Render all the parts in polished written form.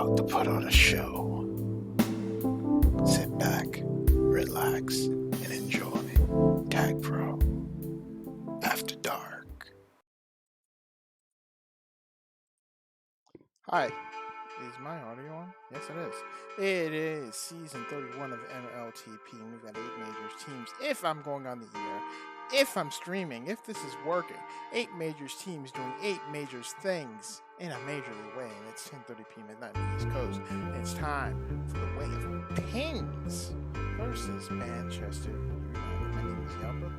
about to put on a show. Sit back, relax, and enjoy Tag Pro After Dark. Hi, is my audio on? Yes, it is. It is season 31 of MLTP, and we've got 8 majors teams. If I'm going on the air, if I'm streaming, if this is working, 8 majors teams doing 8 majors things in a majorly way, and it's 10:30 p.m. at night on the East Coast. It's time for the Way of Pings versus Banchester United. My name is Yamba.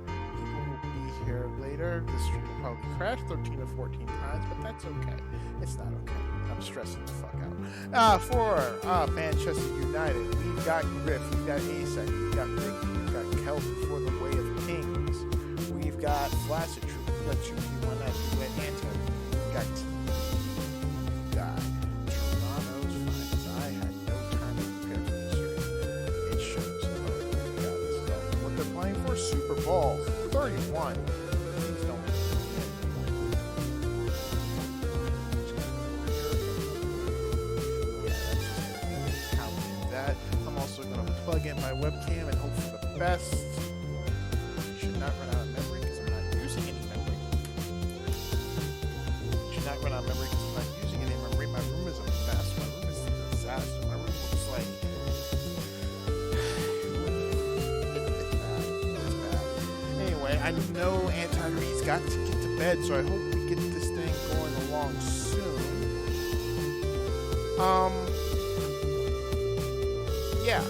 People will be here later. The stream will probably crash 13 or 14 times, but that's okay. It's not okay. I'm stressing the fuck out. For Manchester United, we've got Griff, we've got Asek, we've got Ricky, we've got Kelvin for the Way of Kings. We've got Flaccid Troop, we've got 2P1F, we've got Anto, we've got T, we've got Toronto's Finest. I had no time to prepare for this stream. It shows. Oh, we've got this stuff. What they're playing for? Super Bowl 31. Please don't. I'm also going to plug in my webcam and hope for the best. Should not run out of memory because I'm not using any memory. Should not run out of memory because I'm not using any memory. My room is a mess. My room is a disaster. My room looks like it's bad. Anyway, I know Anti-Reed's got to get to bed, so I hope we get this thing going along soon. Yeah.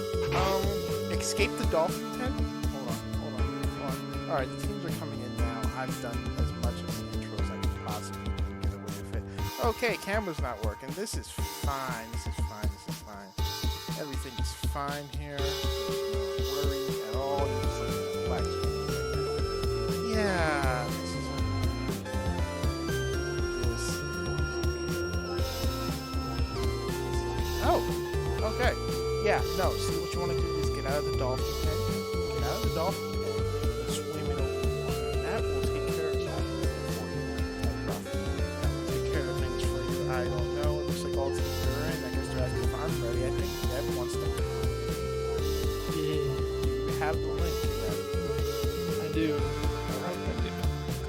Escape the Dolphin tent? Hold on. Alright, the teams are coming in now. I've done as much of the intro as I can possibly get away with it. Okay, camera's not working. This is fine. Everything is fine here. No worry at all. You're just like black screen right now. Yeah, Oh, okay. Yeah, no, see what you want to do is get out of the dolphin tent, and swim it over the water, and that will take care of that for you. That will take care of things for you. I don't know, it looks like all teams are in. I guess they're asking if I'm ready. I think Deb wants to. You have the link, Deb. I do.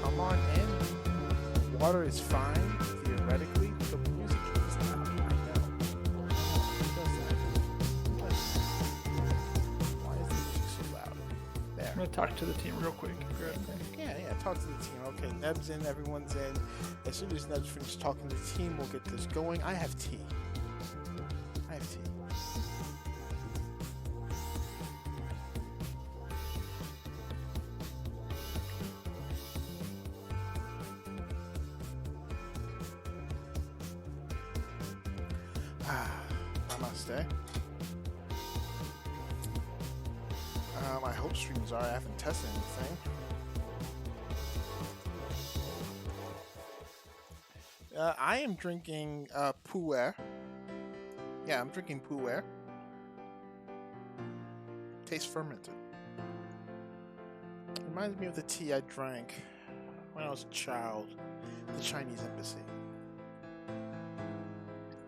Come on in. Water is fine, theoretically. The music is loud. I know. I'm going to talk to the team real quick. Yeah, talk to the team. Okay, Neb's in, everyone's in. As soon as Neb's finished talking to the team, we'll get this going. I have tea. Namaste. I hope streams are. I haven't tested anything. I am drinking pu'er. Yeah, I'm drinking pu'er. Tastes fermented. Reminds me of the tea I drank when I was a child at the Chinese embassy.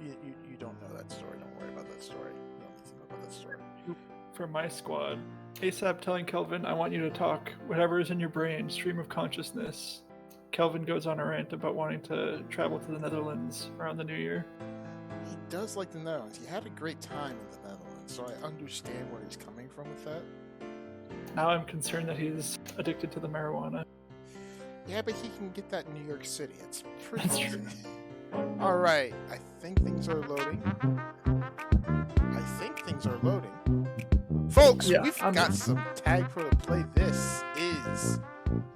You don't know that story. Don't worry about that story. You don't need to know about that story. For my squad, ASAP telling Kelvin, I want you to talk whatever is in your brain, stream of consciousness. Kelvin goes on a rant about wanting to travel to the Netherlands around the new year. He does like the Netherlands. He had a great time in the Netherlands, so I understand where he's coming from with that. Now I'm concerned that he's addicted to the marijuana. Yeah, but he can get that in New York City. It's pretty That's easy. true. Alright, I think things are loading. Folks, Yeah, we've got some Tag Pro to play. This is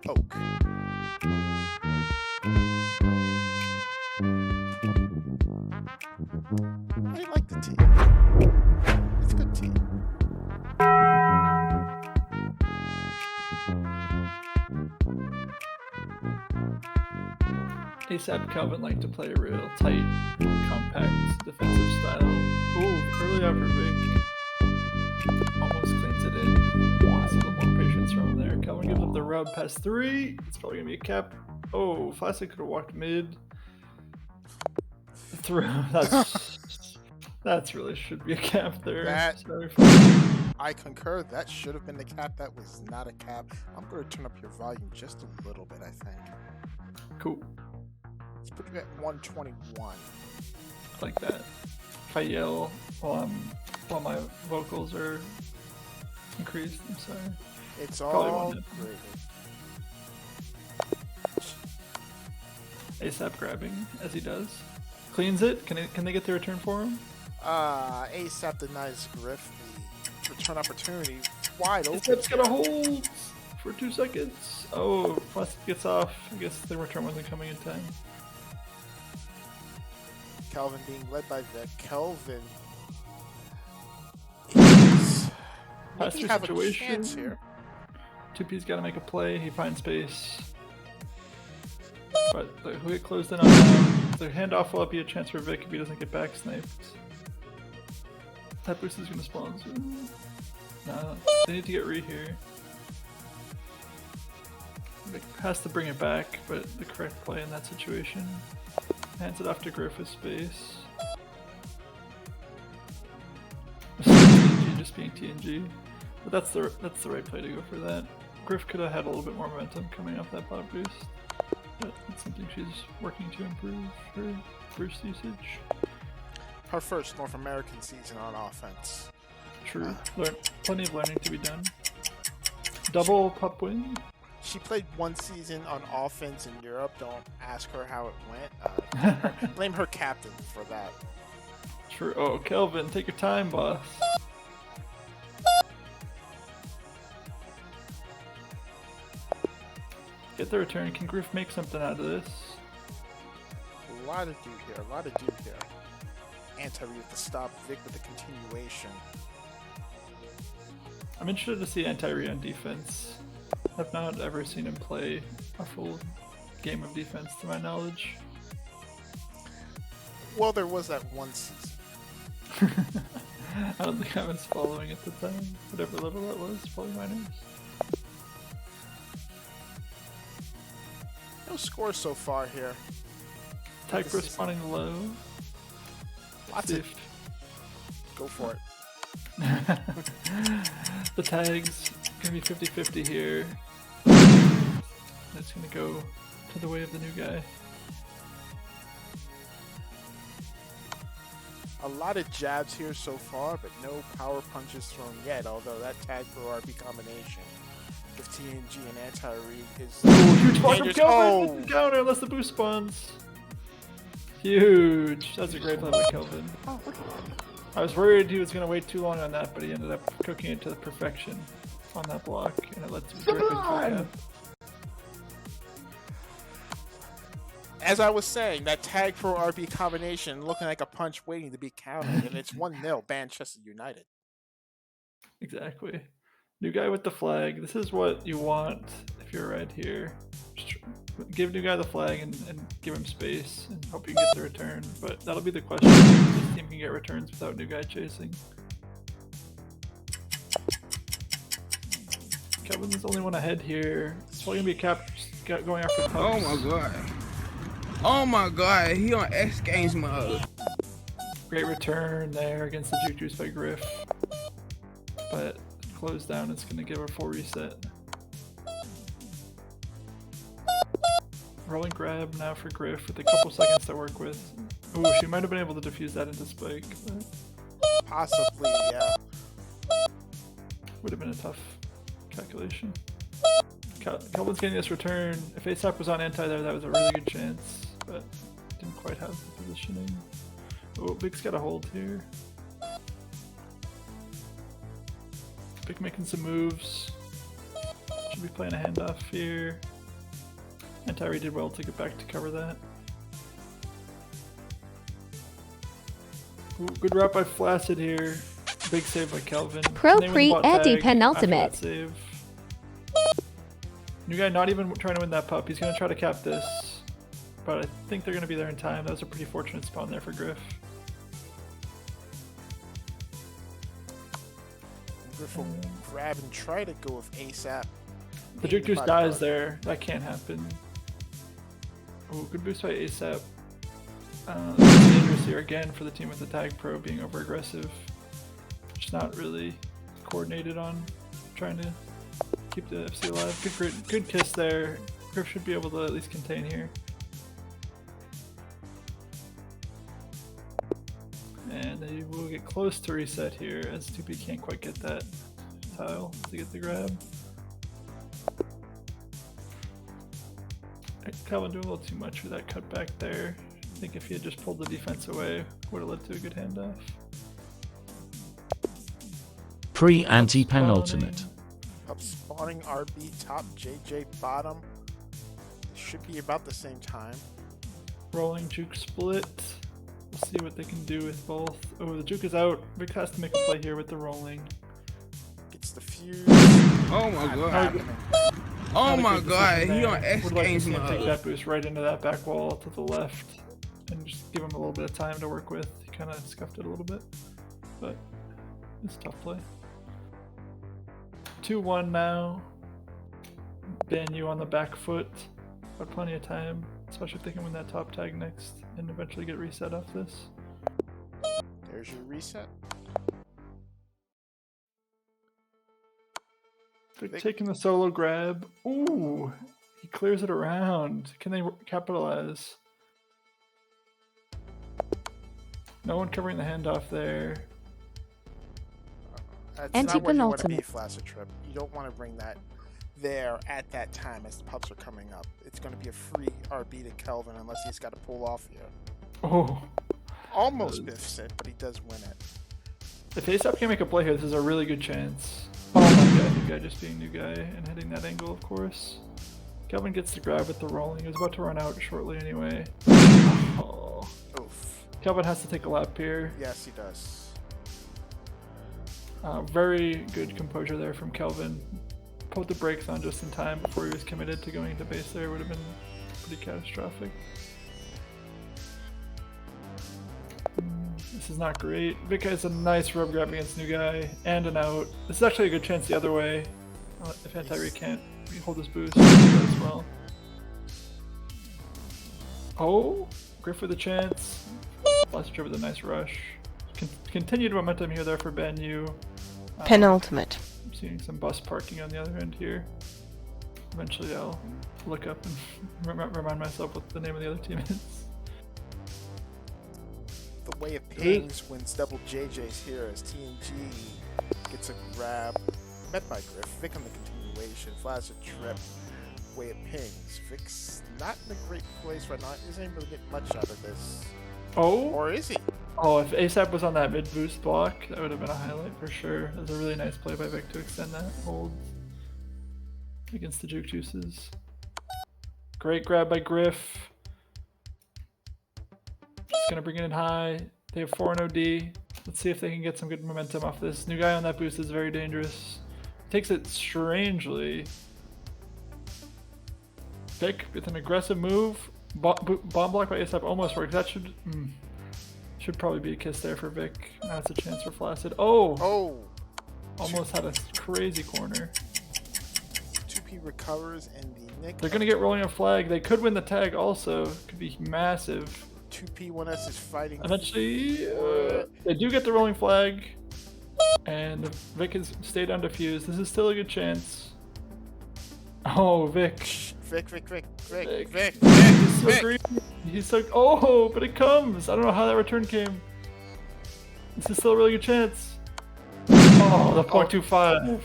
Oak. I like the tea. It's good tea. ASAP Kelvin liked to play a real tight, compact, defensive style. Ooh, early effort Vic. Almost cleans it in. Wants a little more patience from him there. Kelvin gives up the rub past 3. It's probably going to be a cap. Oh, Flaccid could have walked mid. Through. That's That's really should be a cap there. That- Sorry for I concur. That should have been the cap. That was not a cap. I'm going to turn up your volume just a little bit, I think. Cool. Let's put you at 121. Like that. If I yell while my vocals are increased, I'm sorry. It's Probably all won't happen. gravy. ASAP grabbing as he does. Cleans it. Can they get the return for him? ASAP denies Griff the return opportunity. Wide open. ASAP's got a hold for 2 seconds. Oh, Plastic gets off. I guess the return wasn't coming in time. Kelvin being led by Vic. Kelvin is maybe Pass-through have a situation. chance here. 2P's got to make a play. He finds space. But he'll get closed in on him. The handoff will be a chance for Vic if he doesn't get back sniped. That boost is going to spawn soon. No, they need to get re here. Vic has to bring it back, but the correct play in that situation. Hands it off to Griff with space. TNG just being TNG. But that's the right play to go for that. Griff could have had a little bit more momentum coming off that bot boost. But it's something she's working to improve her burst usage. Her first North American season on offense. True. Plenty of learning to be done. Double pup win. She played one season on offense in Europe. Don't ask her how it went. Blame her captain for that. True. Oh, Kelvin, take your time, boss. Get the return. Can Griff make something out of this? A lot to do here. A lot to do here. Anti-Re with the stop. Vic with the continuation. I'm interested to see Anti-Re on defense. I've not ever seen him play a full game of defense to my knowledge. Well, there was that one season. I don't think I was following at the time. Whatever level that was, probably minors. No scores so far here. Tag for spawning low. Lots of... Go for it. The tag's gonna be 50-50 here. It's gonna go to the way of the new guy. A lot of jabs here so far, but no power punches thrown yet, although that tag for RB combination with TNG and Anti-Re is... Huge block from Kelvin with the counter unless the boost spawns. Huge. That's a great play by Kelvin. I was worried he was going to wait too long on that, but he ended up cooking it to perfection on that block, and it lets him directly back up. As I was saying, that tag pro RB combination looking like a punch waiting to be countered, and it's 1-0 Banchester United. Exactly. New guy with the flag. This is what you want if you're right here. Just give new guy the flag and give him space and hope you get the return. But that'll be the question. This team can get returns without new guy chasing. Kevin's the only one ahead here. It's probably gonna be a cap going after pucks. Oh my god. Oh my god, he on X Games mode. Great return there against the Juke Juice by Griff. But close down, it's gonna give a full reset. Rolling grab now for Griff with a couple seconds to work with. Ooh, she might have been able to defuse that into Spike, but Possibly, yeah. would have been a tough calculation. Kelvin's getting this return. If ASAP was on anti there, that was a really good chance, but didn't quite have the positioning. Oh, Big's got a hold here. Big making some moves. Should be playing a handoff here. Anti-Re did well to get back to cover that. Ooh, good route by Flaccid here. Big save by Kelvin. Pro pre Eddie penultimate. Save. New guy not even trying to win that pup. He's going to try to cap this. But I think they're going to be there in time. That was a pretty fortunate spawn there for Griff. Griff will grab and try to go with ASAP. The Juke Juice dies there. That can't happen. Oh, good boost by ASAP. It's dangerous here again for the team with the tag pro being over aggressive. Just not really coordinated on trying to keep the FC alive. Good kiss there. Griff should be able to at least contain here. And they will get close to reset here as 2P can't quite get that tile to get the grab. Calvin doing a little too much with that cutback there. I think if he had just pulled the defense away, would have led to a good handoff. Pre-anti-penultimate. Up spawning RB top, JJ bottom. Should be about the same time. Rolling juke split. We'll see what they can do with both. Oh, the juke is out. Vic has to make a play here with the rolling. Gets the fuse. Oh my god. Oh Not a my good god, decision he there. on X Would like to Games see him take mode. that boost right into that back wall to the left and just give him a little bit of time to work with. He kind of scuffed it a little bit, but it's a tough play. 2-1 now. Banyu on the back foot. Got plenty of time, especially if they can win that top tag next and eventually get reset off this. There's your reset. They're taking the solo grab. Ooh, he clears it around. Can they capitalize? No one covering the handoff there. That's not what you want to be, Anti-penultimate. Flaccid Trip. You don't want to bring that there at that time as the pubs are coming up. It's going to be a free RB to Kelvin unless he's got to pull off here. Oh, Almost biffs it, but he does win it. if ASAP can make a play here, this is a really good chance. Oh my god, new guy just being new guy and hitting that angle, of course. Kelvin gets the grab with the rolling. He was about to run out shortly anyway. Oh. Oof. Kelvin has to take a lap here. Yes, he does. Very good composure there from Kelvin. Put the brakes on just in time before he was committed to going into base there. Would have been pretty catastrophic. This is not great. Vic has a nice rub grab against new guy and an out. This is actually a good chance the other way. If Anti-Re can't hold his boost as well. Oh, Griff with a chance. Flash with a nice rush. Continued momentum here there for Banyu. Penultimate. I'm seeing some bus parking on the other end here. Eventually I'll look up and remind myself what the name of the other team is. The way of pings wins double JJ's here as TNG gets a grab. Met by Griff. Vic on the continuation. Flash a trip. Way of pings. Vic's not in a great place right now. He isn't able to get much out of this. Oh? Or is he? Oh, if ASAP was on that mid boost block, that would have been a highlight for sure. That was a really nice play by Vic to extend that hold against the juke juices. Great grab by Griff. Just gonna bring it in high. They have 4 OD. Let's see if they can get some good momentum off this. New guy on that boost is very dangerous. Takes it strangely. Vic with an aggressive move. Bomb block by ASAP almost works. That should probably be a kiss there for Vic. Now it's a chance for Flaccid. Oh! Oh! Almost had a crazy corner. 2P recovers and the Nick. They're gonna get rolling a flag. They could win the tag also. Could be massive. 2P1S is fighting. Eventually, they do get the rolling flag. And Vic has stayed undefused. This is still a good chance. Oh, Vic. Vic. He's so green. He's so. Oh, but it comes. I don't know how that return came. This is still a really good chance. Oh, the .25.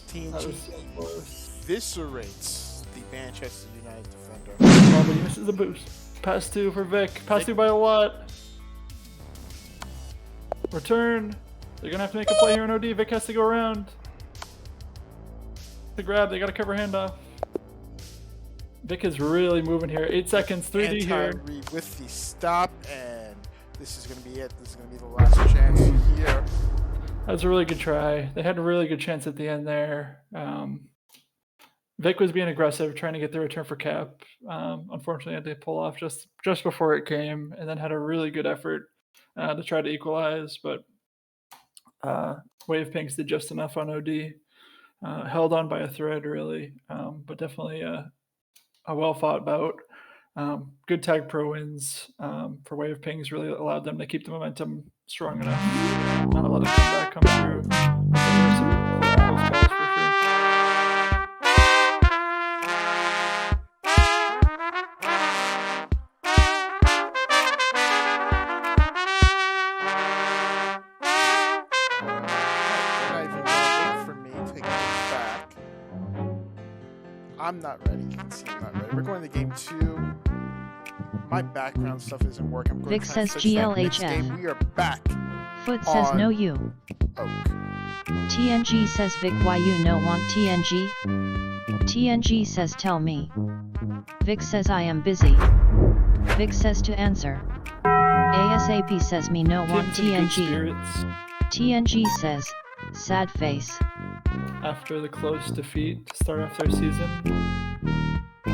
TNG eviscerates the Banchester United defender. Oh, but he misses the boost. Pass 2 for Vic. Pass 2 by a lot. Return. They're gonna have to make a play here in OD. Vic has to go around. The grab. They gotta cover handoff. Vic is really moving here. 8 seconds. 3D here. Anti-Re with the stop, and this is gonna be it. This is gonna be the last chance here. That was a really good try. They had a really good chance at the end there. Vic was being aggressive, trying to get the return for cap. Unfortunately, had to pull off just before it came, and then had a really good effort to try to equalize. But Wave Pinks did just enough on OD. Held on by a thread, really, but definitely a well fought bout. Good tag pro wins for Wave Pings really allowed them to keep the momentum strong enough, not let a comeback come through. There were some close calls for sure. They're not even gonna wait for me to get back. I'm not ready. You can see I'm not ready. We're going to game 2. My background stuff isn't working. I'm going Vic to try and says fix that GLHF. next game. We are back. Foot says on no you. Oak. TNG says Vic why you no want TNG? TNG says tell me. Vic says I am busy. Vic says to answer. ASAP says me no want Teams in good TNG. spirits TNG says, sad face. after the close defeat to start off their season. A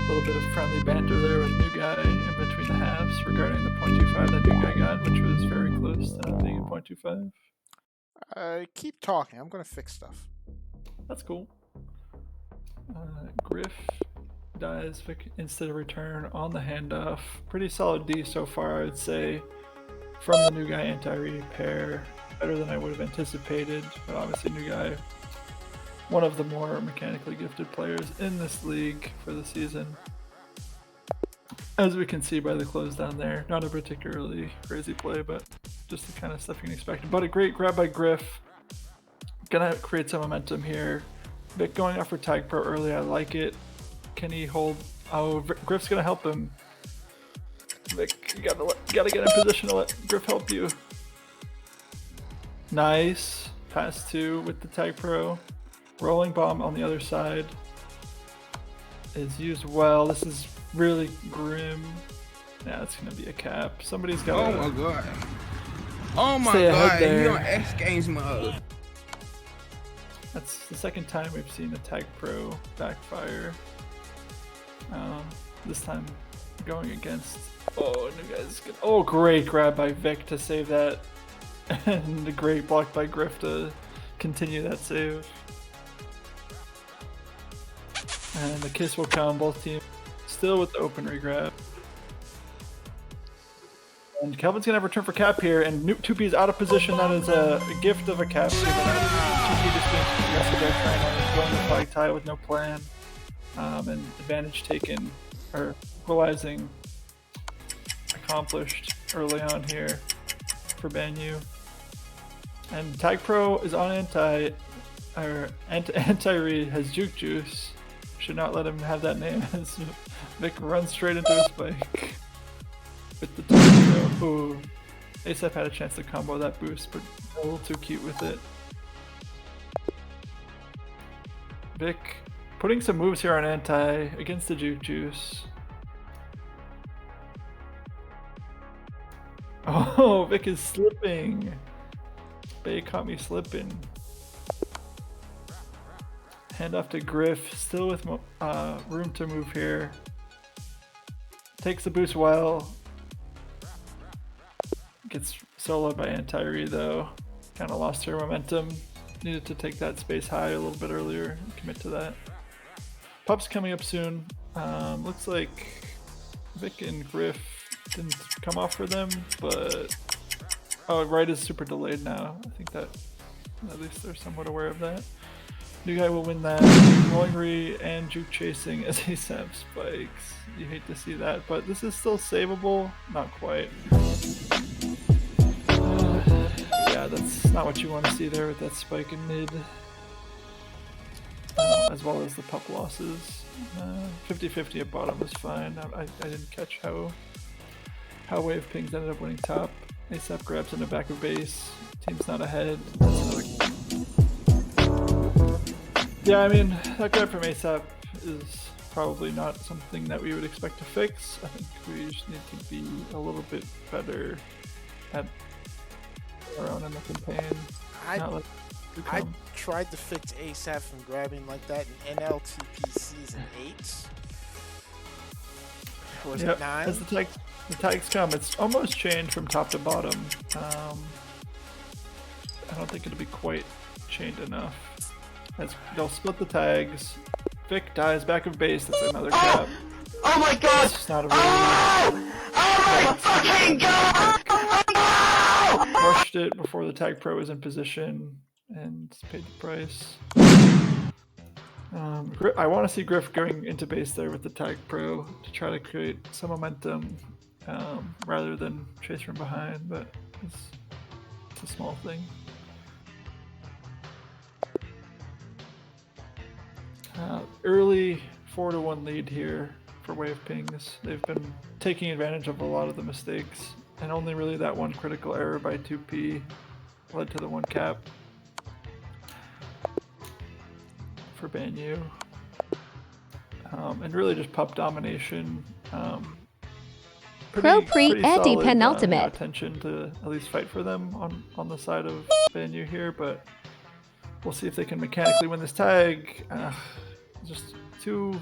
little bit of friendly banter there with New Guy in between the halves regarding the .25 that New Guy got, which was very close to not being a .25. Keep talking. I'm going to fix stuff. That's cool. Griff dies, Vic instead of return on the handoff. Pretty solid D so far, I would say, from the New Guy anti-re pair. Better than I would have anticipated, but obviously New Guy, one of the more mechanically gifted players in this league for the season. As we can see by the close down there, not a particularly crazy play, but just the kind of stuff you can expect. But a great grab by Griff. Gonna create some momentum here. Vic going off for tag pro early, I like it. Can he hold? Oh, Griff's gonna help him. Vic, you gotta get in position to let Griff help you. Nice. Pass 2 with the tag pro. Rolling bomb on the other side is used well. This is really grim. Yeah, it's gonna be a cap. Somebody's got. Oh my god. Oh my Stay ahead god. there. He on X Games mode. That's the second time we've seen a tag pro backfire. This time going against. Oh, New Guy's good. Oh, great grab by Vic to save that. And a great block by Griff to continue that save. And the kiss will come, both teams still with the open regrab. And Kelvin's gonna have a return for cap here, and 2P is out of position. That is a gift of a cap. 2P just being aggressive there, trying to go in the flag tie with no plan. And advantage taken, or equalizing accomplished early on here for Banyu. And Tag Pro is on anti-re, has Juke Juice. Should not let him have that name as Vic runs straight into a spike. With the Tag Pro. Ooh. ASAP had a chance to combo that boost, but a little too cute with it. Vic putting some moves here on anti against the Juke Juice. Oh, Vic is slipping. Bay caught me slipping. Hand off to Griff, still with room to move here. Takes the boost well. Gets soloed by anti-re though. Kind of lost her momentum. Needed to take that space high a little bit earlier and commit to that. Pup's coming up soon. Looks like Vic and Griff didn't come off for them, but oh, right is super delayed now. I think that at least they're somewhat aware of that. New Guy will win that. Rolling re and juke chasing as ASAP spikes. You hate to see that, but this is still savable. Not quite. Yeah, that's not what you want to see there with that spike in mid. As well as the pup losses. 50-50 at bottom was fine. I didn't catch how Wave Pings ended up winning top. ASAP grabs in the back of base. Team's not ahead. Yeah, I mean, that grab from ASAP is probably not something that we would expect to fix. I think we just need to be a little bit better at our own in the campaign. I tried to fix ASAP from grabbing like that in MLTP Season 8. Or was it 9? As the tags come, it's almost changed from top to bottom. I don't think it'll be quite chained enough. As they'll split the tags. Vic dies back of base, that's another cap. Oh my god! It's not a really Oh my fucking god! rushed it before the tag pro was in position and paid the price. I want to see Griff going into base there with the tag pro to try to create some momentum rather than chase from behind, but it's a small thing. Early 4-1 lead here for Wave Pings. They've been taking advantage of a lot of the mistakes, and only really that one critical error by 2P led to the one cap for Banyu. And really just pup domination. Pro pre pretty Eddie solid, penultimate. attention to at least fight for them on the side of Banyu here, but we'll see if they can mechanically win this tag. Just too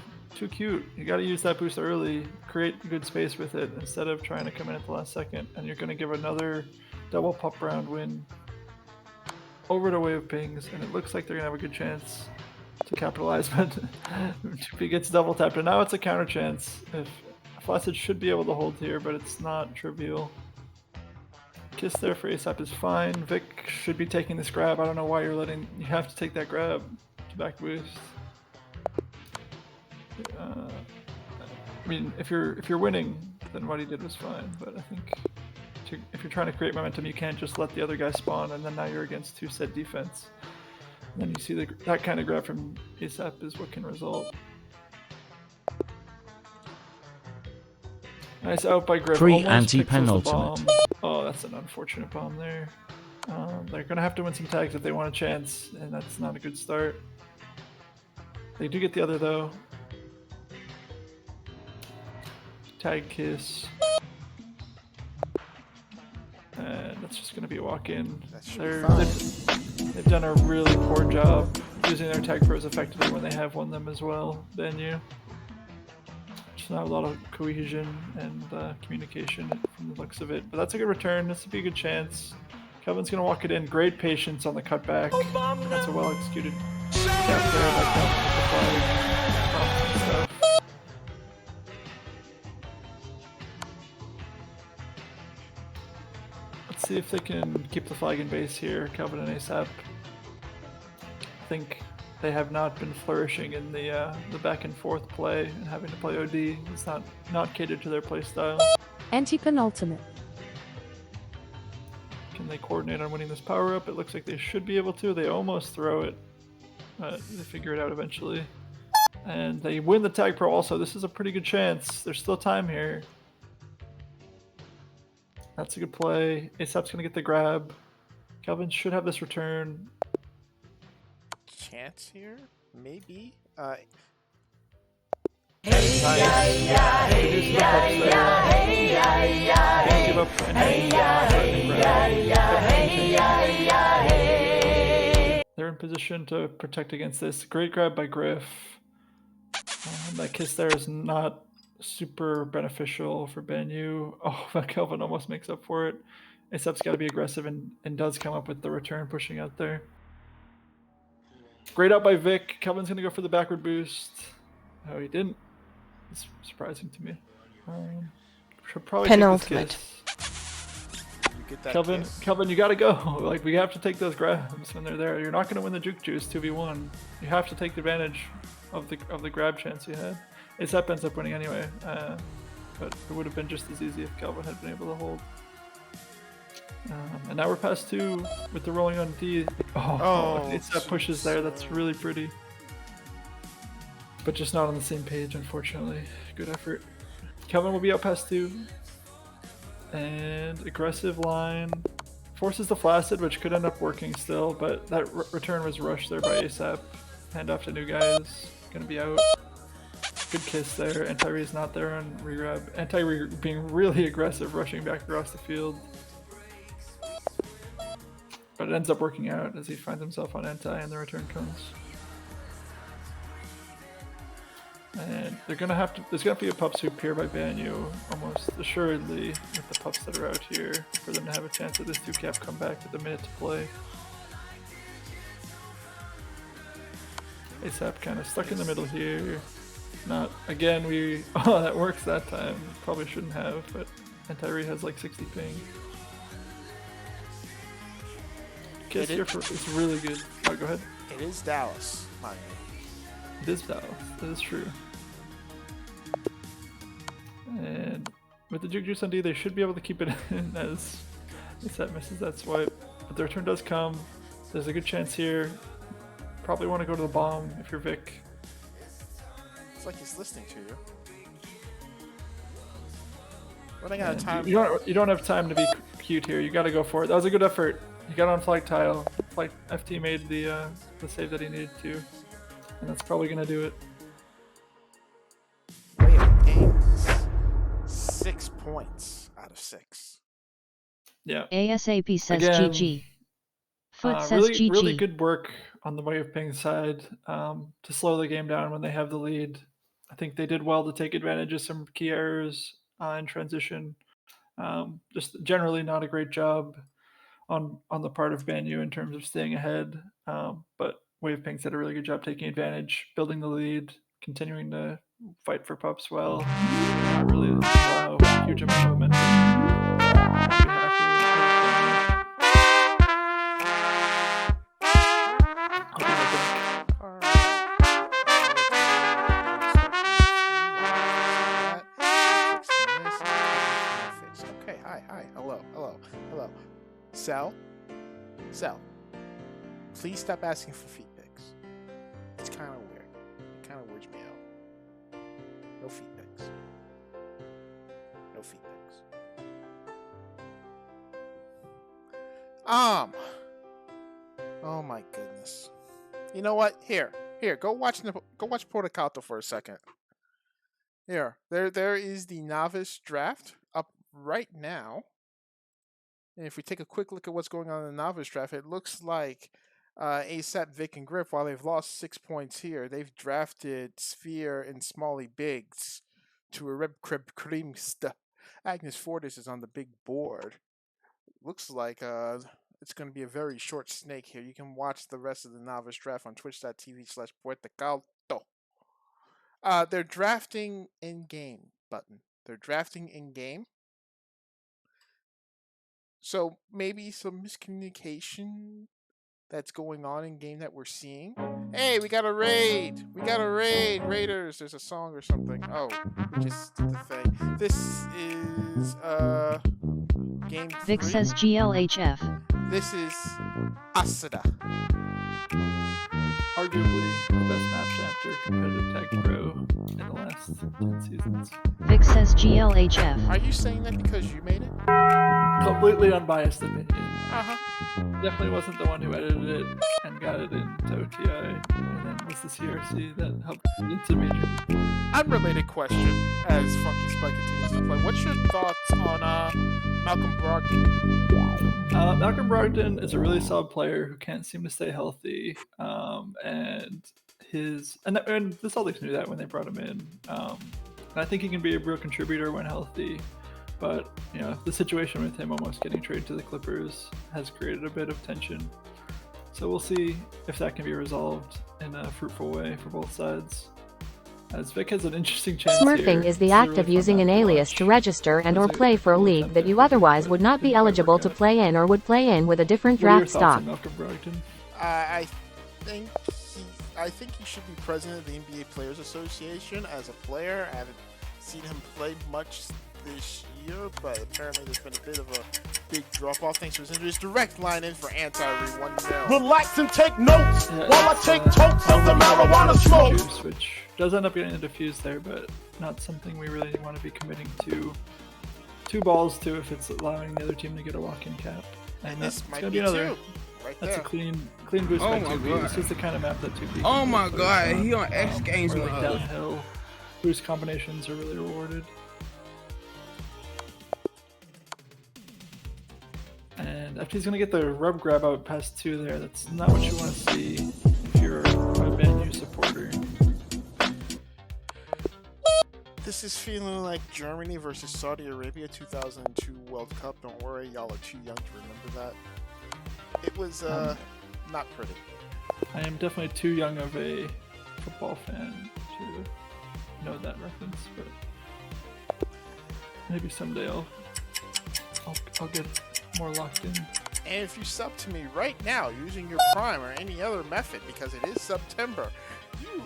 cute. You got to use that boost early, create good space with it instead of trying to come in at the last second, and you're going to give another double pup round win over to Wave Pings, and it looks like they're going to have a good chance to capitalize, but if he gets double tapped, and now it's a counter chance. If Flaccid should be able to hold here, but it's not trivial. Kiss there for ASAP is fine. Vic should be taking this grab. I don't know why you have to take that grab to back boost. I mean, if you're winning, then what he did was fine. But I think if you're trying to create momentum, you can't just let the other guy spawn, and then now you're against two set defense. And then you see that kind of grab from ASAP is what can result. Nice out by Griff. Free Almost anti-penultimate. pixels the bomb. Oh, that's an unfortunate bomb there. They're gonna have to win some tags if they want a chance, and that's not a good start. They do get the other though. Tag kiss. And that's just going to be a walk-in. They've done a really poor job using their tag pros effectively when they have won them as well. Banyu. Just not a lot of cohesion and communication from the looks of it. But that's a good return. This would be a good chance. Kelvin's going to walk it in. Great patience on the cutback. That's a well-executed cap there by Kelvin with the flag. See if they can keep the flag in base here, Kelvin and ASAP. I think they have not been flourishing in the back and forth play, and having to play OD. It's not catered to their play style. Anti-penultimate. Can they coordinate on winning this power up? It looks like they should be able to. They almost throw it, but they figure it out eventually. And they win the tag pro also. This is a pretty good chance. There's still time here. That's a good play. ASAP's going to get the grab. Kelvin should have this return. Chance here? Maybe? They're in position to protect against this. Great grab by Griff. That kiss there is not super beneficial for Banyu. Oh, but Kelvin almost makes up for it. ASAP's got to be aggressive and does come up with the return pushing out there. Great out by Vic. Kelvin's going to go for the backward boost. Oh, he didn't. It's surprising to me. Should probably Penultimate. Get that Kelvin, kiss. Kelvin, you got to go. Like, we have to take those grabs when they're there. You're not going to win the juke juice 2v1. You have to take advantage of the grab chance you had. ASAP ends up winning anyway, but it would have been just as easy if Kelvin had been able to hold. And now we're past 2 with the rolling on D. Oh, ASAP pushes there. That's really pretty. But just not on the same page, unfortunately. Good effort. Kelvin will be out past 2. And aggressive line. Forces the Flaccid, which could end up working still, but that return was rushed there by ASAP. Hand off to new guys. Gonna be out. Good kiss there. Anti-Re's not there on re-grab. Anti-Re being really aggressive, rushing back across the field. But it ends up working out as he finds himself on anti and the return comes. And they're gonna have to. There's gonna be a pup sweep here by Banyu, almost assuredly, with the pups that are out here, for them to have a chance at this 2-cap comeback with a minute to play. ASAP kind of stuck in the middle here. not. Again, we oh that works that time. Probably shouldn't have, but Tyree has like 60 ping. Kiss here for it's really good. Oh, go ahead. It is Dallas, mind you. It is Dallas. That is true. And with the Juke Juice on D, they should be able to keep it in as that misses that swipe. But the return does come. There's a good chance here. Probably want to go to the bomb if you're Vic. It's like he's listening to you. Running out of time. You don't have time to be cute here. You got to go for it. That was a good effort. You got on flag tile. Flag FT made the save that he needed to, and that's probably gonna do it. Way of games. 6 points out of 6. Yeah. ASAP says Again, GG. Foot says GG. Really good work on the Way of Ping side to slow the game down when they have the lead. I think they did well to take advantage of some key errors in transition. Just generally not a great job on the part of Banyu in terms of staying ahead. But Way of Ping's did a really good job taking advantage, building the lead, continuing to fight for pups well. Not really allow huge amount of momentum. Okay, hi, hello. Sal, please stop asking for feed pics. It's kind of weird. It kind of weirds me out. No feed pics. No feed pics. Oh my goodness. You know what? Here. Go watch Porticato for a second. Here, there is the novice draft up right now. And if we take a quick look at what's going on in the novice draft, it looks like ASAP, Vic, and Griff, while they've lost 6 points here, they've drafted Sphere and Smalley Biggs to a Reb Crib Creamsta. Agnes Fortis is on the big board. Looks like it's going to be a very short snake here. You can watch the rest of the novice draft on twitch.tv/Puertocalto. They're drafting in-game button. They're drafting in-game. So maybe some miscommunication that's going on in game that we're seeing. Hey, we got a raid! Raiders! There's a song or something. Oh, we just did the thing. This is game 3. Vic says GLHF. This is Asada. Arguably the best map chapter competitive tag pro in the last 10 seasons. Vic says GLHF. Are you saying that because you made it? Completely unbiased opinion. Uh-huh. Definitely wasn't the one who edited it and got it into OTI, and then was the CRC that helped it into major. Unrelated question, as Funky Spike continues to play. What's your thoughts on Malcolm Brogdon? Malcolm Brogdon is a really solid player who can't seem to stay healthy, and this Celtics knew that when they brought him in. And I think he can be a real contributor when healthy. But, the situation with him almost getting traded to the Clippers has created a bit of tension. So we'll see if that can be resolved in a fruitful way for both sides. As Vic has an interesting chance Smurfing here. is the act of using an alias to register and or play for a league that you otherwise would not be eligible to play in or would play in with a different draft stock. I think he should be president of the NBA Players Association. As a player, I haven't seen him play much this year, but apparently there's been a bit of a big drop-off thanks to his injuries. Direct line in for Anti-Re 1-0. Relax and take notes while I take totes of the marijuana smoke. Which does end up getting diffused there, but not something we really want to be committing to 2 balls to if it's allowing the other team to get a walk-in cap. And this might gonna be another. Right That's there. a clean boost by 2B. This is the kind of map that 2B. Oh my god, he on X Games where, mode. downhill boost combinations are really rewarded. And FT's gonna get the rub grab out past 2 there. That's not what you want to see if you're a Banyu supporter. This is feeling like Germany versus Saudi Arabia 2002 World Cup. Don't worry, y'all are too young to remember that. It was not pretty. I am definitely too young of a football fan to know that reference, but maybe someday I'll get more locked in. And if you sub to me right now using your Prime or any other method, because it is September,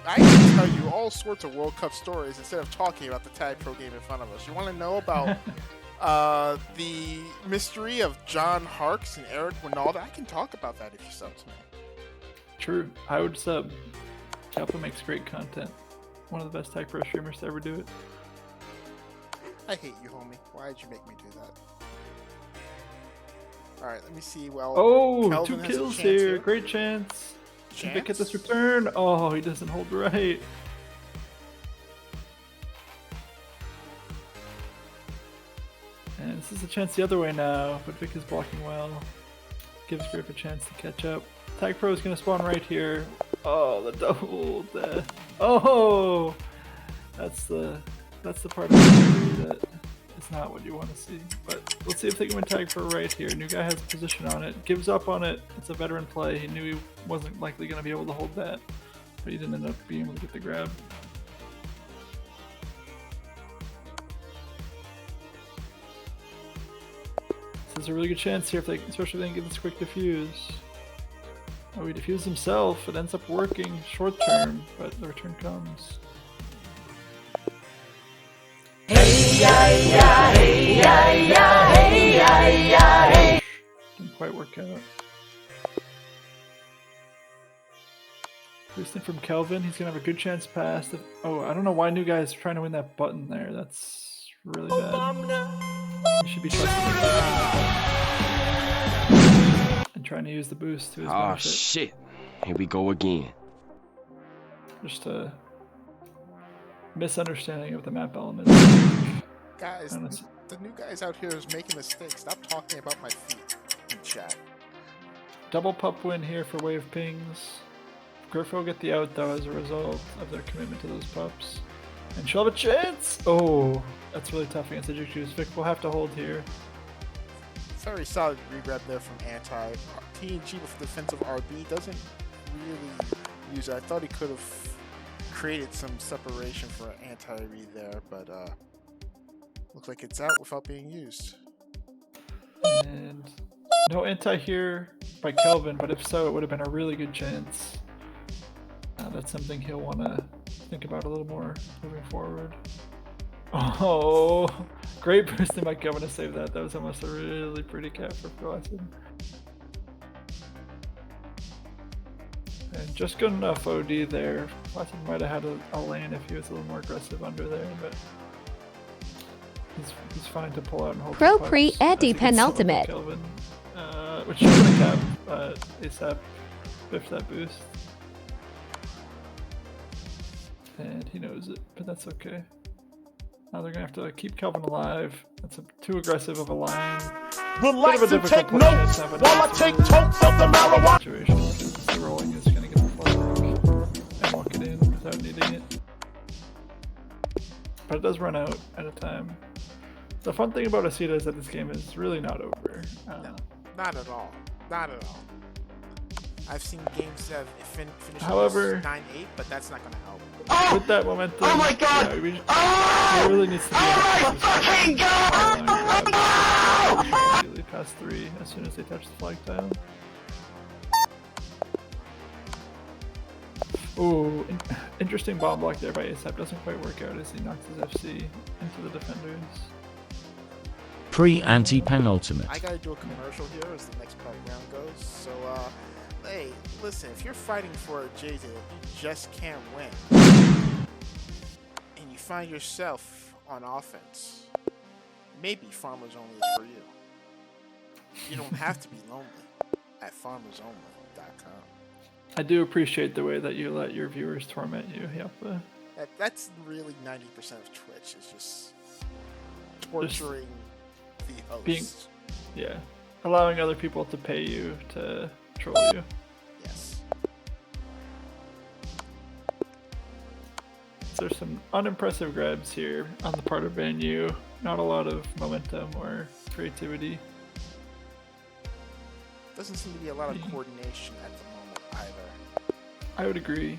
I can tell you all sorts of World Cup stories instead of talking about the Tag Pro game in front of us. You want to know about the mystery of John Harkes and Eric Winalda? I can talk about that if you sub to me. True. I would sub. Kappa makes great content. One of the best Tag Pro streamers to ever do it. I hate you, homie. Why'd you make me do that? Alright, let me see. Well, oh, Kelvin 2 has a kills chance here. Great chance. Can Vic get this return? Oh, he doesn't hold right. And this is a chance the other way now, but Vic is blocking well. Gives Griff a chance to catch up. Tag Pro is going to spawn right here. Oh, the double death. Oh, that's the part of the movie that is not what you want to see. But let's see if they can win Tag Pro right here. New guy has a position on it. Gives up on it. It's a veteran play. He knew he wasn't likely going to be able to hold that, but he didn't end up being able to get the grab. This is a really good chance here, if they, especially if they can get this quick defuse. Oh, he defused himself. It ends up working short term, but the return comes. Didn't quite work out. Boosting from Kelvin. He's gonna have a good chance past. Oh, I don't know why new guy is trying to win that button there. That's really bad. He should be trusting and trying to use the boost to his benefit. Oh shit! Here we go again. Just a misunderstanding of the map elements. Guys, the new guys out here is making mistakes. Stop talking about my feet in chat. Double pup win here for Wave Pings. Griff will get the out though as a result of their commitment to those pups. And she'll have a chance! Oh, that's really tough against the Juju's. Vic will have to hold here. Very solid regrab there from Anti. TNG with defensive RB doesn't really use it. I thought he could have created some separation for Anti-read there, but looks like it's out without being used. And no Anti here by Kelvin, but if so, it would have been a really good chance. That's something he'll want to think about a little more moving forward. Oh, great boosting by Kelvin to save that. That was almost a really pretty cap for Placid. And just good enough OD there. Placid might have had a lane if he was a little more aggressive under there, but he's fine to pull out and hold. Pro pre anti-penultimate. Kelvin, which should have been a cap, but ASAP biffed that boost. And he knows it, but that's okay. Now they're gonna have to keep Kelvin alive. That's too aggressive of a line. Relax and take notes while I take totes of the marijuana. Situation because the rolling is gonna get the flag and walk it in without needing it. But it does run out at a time. The fun thing about Asita is that this game is really not over. No, not at all. Not at all. I've seen games that finish 9-8, but that's not gonna help. With that momentum, oh my god! Yeah, there really needs to be oh my fucking god! Immediately past 3 as soon as they touch the flag tile. Ooh, interesting bomb block there by ASAP. Doesn't quite work out as he knocks his FC into the defenders. Pre-anti-penultimate. I gotta do a commercial here as the next part round goes. So, hey, listen, if you're fighting for a JJ that you just can't win, and you find yourself on offense, maybe Farmers Only is for you. You don't have to be lonely at farmersonly.com. I do appreciate the way that you let your viewers torment you. Yep. That's really 90% of Twitch, is just torturing the host. Yeah. Allowing other people to pay you to troll you. Yes. There's some unimpressive grabs here on the part of Banyu. Not a lot of momentum or creativity. Doesn't seem to be a lot of coordination at the moment either. I would agree.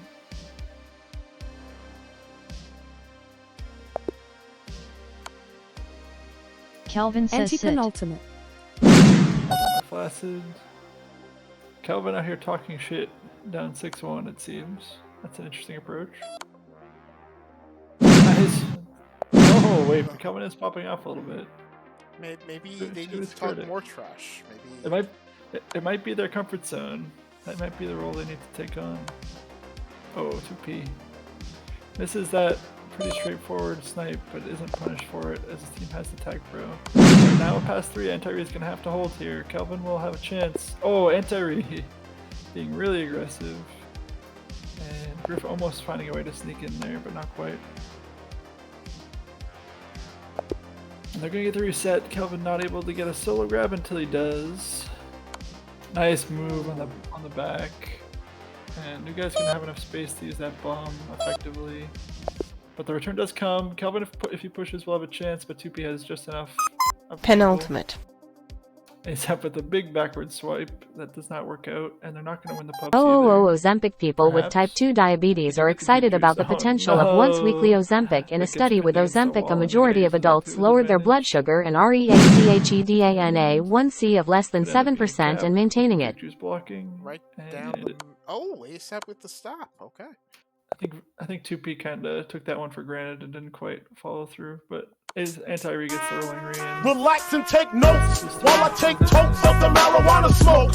Calvin says sit. Anti-penultimate. Flaccid. Calvin out here talking shit, down 6-1 it seems. That's an interesting approach. Nice. Oh wait, Calvin is popping off a little bit. Maybe they need to talk more trash. Maybe it might be their comfort zone. That might be the role they need to take on. Oh, 2P. This is that pretty straightforward snipe, but isn't punished for it as his team has the tag pro. But now past 3, Anti-Re is gonna have to hold here. Kelvin will have a chance. Oh, Anti-Re being really aggressive. And Griff almost finding a way to sneak in there, but not quite. And they're gonna get the reset. Kelvin not able to get a solo grab until he does. Nice move on the back. And you guys can have enough space to use that bomb effectively. But the return does come. Kelvin, if he pushes, will have a chance, but 2P has just enough. Penultimate. He's up with a big backward swipe. That does not work out, and they're not going to win the pubs Ozempic people with type 2 diabetes are excited about the potential of once weekly Ozempic. In a study with Ozempic, a majority of adults lowered their blood sugar and REACHEDANA1C of less than 7% and maintaining it. Blocking right down. ASAP with the stop. Okay. I think 2P kind of took that one for granted and didn't quite follow through, but his Anti-Re gets the rolling re in. Relax and take notes while I take totes of the marijuana smoke.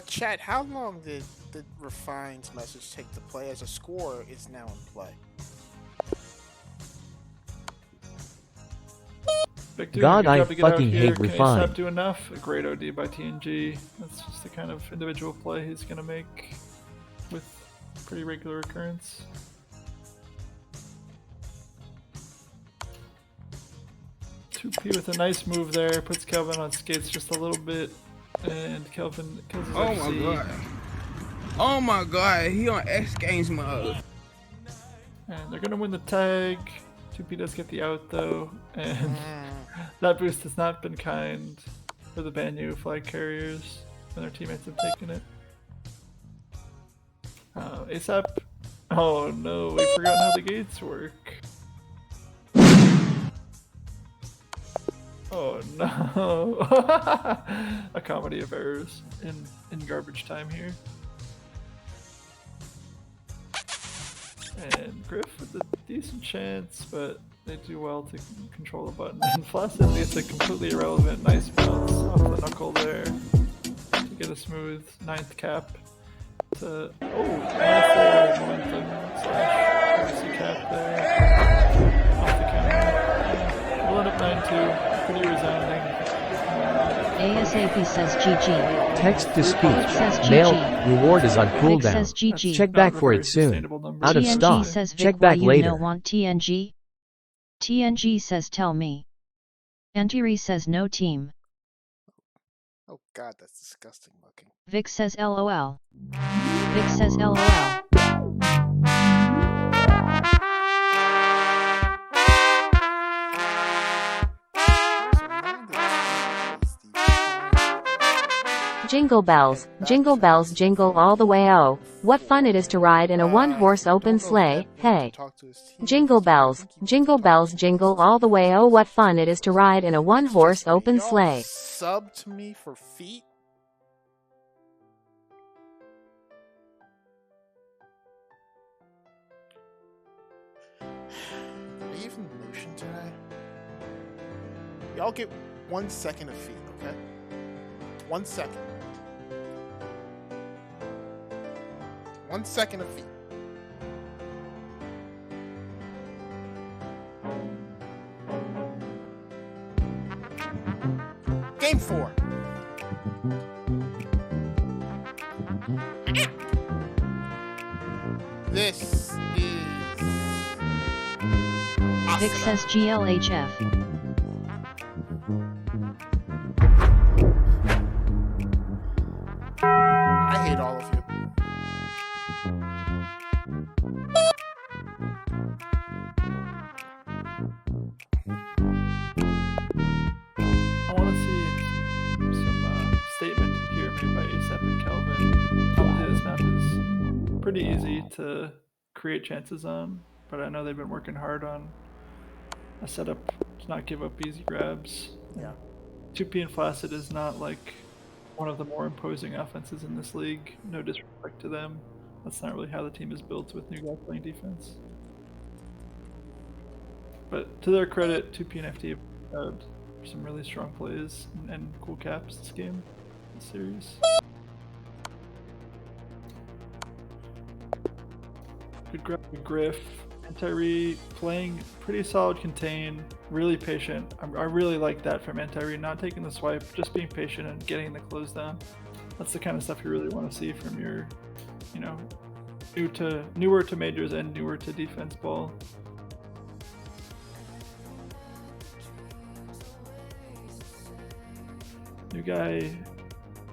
Chat, how long did the Refine's message take to play as a score is now in play? God, I fucking hate Refine. Can do enough? A great OD by TNG. That's just the kind of individual play he's going to make with pretty regular occurrence. P with a nice move there, puts Kelvin on skates just a little bit, and Kelvin kills his Oh my god. Oh my god, he on X Games mode. And they're gonna win the tag. 2P does get the out though, and that boost has not been kind for the Banyu flag carriers when their teammates have taken it. ASAP. Oh no, we've forgotten how the gates work. Oh no! A comedy of errors in garbage time here. And Griff with a decent chance, but they do well to control the button. And Flaccid gets a completely irrelevant nice bounce off the knuckle there to get a smooth 9th cap. To nice momentum / cap there off the counter. We'll end up 9-2. Pretty resounding. ASAP says GG. Text to speech. Says GG. Mail. Reward is on Vic cooldown. says GG. Check back for it soon. Out of TNG stock. says Vic, check back why later. You no want TNG? TNG says tell me. Anti-Re says no team. Oh god, that's disgusting looking. Vic says LOL. Vic says LOL. Jingle bells, jingle all the way oh, what fun it is to ride in a one-horse open sleigh, hey. Jingle bells, jingle all the way oh, what fun it is to ride in a one-horse open sleigh. Sub to me for feet? Are we even motion today? Y'all get 1 second of feet, okay? 1 second. 1 second of feet. Game 4. This is Vic says GLHF. I hate all of you. I want to see some statement here made by ASAP and Kelvin. Obviously, this map is pretty easy to create chances on, but I know they've been working hard on a setup to not give up easy grabs. Yeah. 2P and Flaccid is not like one of the more imposing offenses in this league. No disrespect to them. That's not really how the team is built with new guys playing defense. But to their credit, 2P and FD have had some really strong plays and cool caps this game, this series. Good grab, good Griff. Anti-Re playing pretty solid contain, really patient. I really like that from Anti-Re, not taking the swipe, just being patient and getting the close down. That's the kind of stuff you really want to see from your, you know, newer to majors and newer to defense ball. New guy,